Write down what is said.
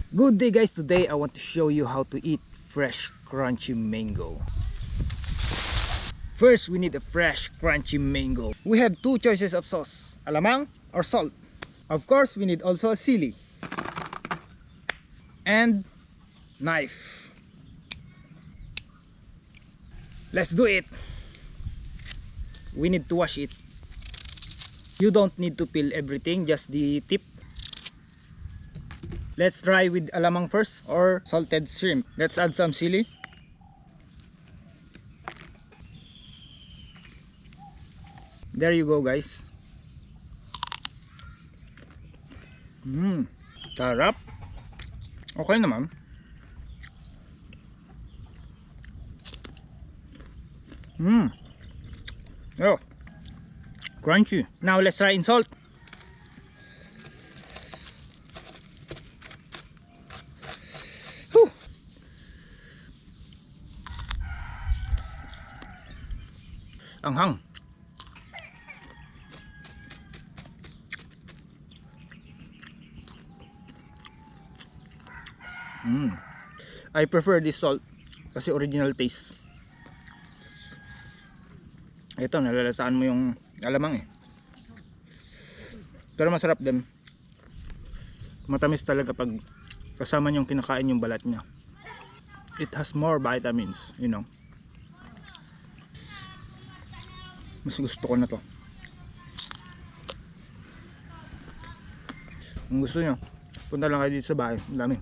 Good day guys, today I want to show you how to eat fresh crunchy mango. First, we need a fresh crunchy mango. We have two choices of sauce, alamang or salt. Of course, we need also a sili and knife. Let's do it. We need to wash it. You don't need to peel everything, just the tip. Let's try with alamang first or salted shrimp. Let's add some sili. There you go guys. Sarap. Okay naman. Oh, crunchy. Now let's try in salt. Anghang. I prefer this salt kasi original taste. Ito, nalalasaan mo yung alamang eh. Pero masarap din. Matamis talaga pag kasama niyong kinakain yung balat niya. It has more vitamins, you know. Mas gusto ko na to. Kung gusto nyo, punta lang kayo dito sa bahay. Ang dami.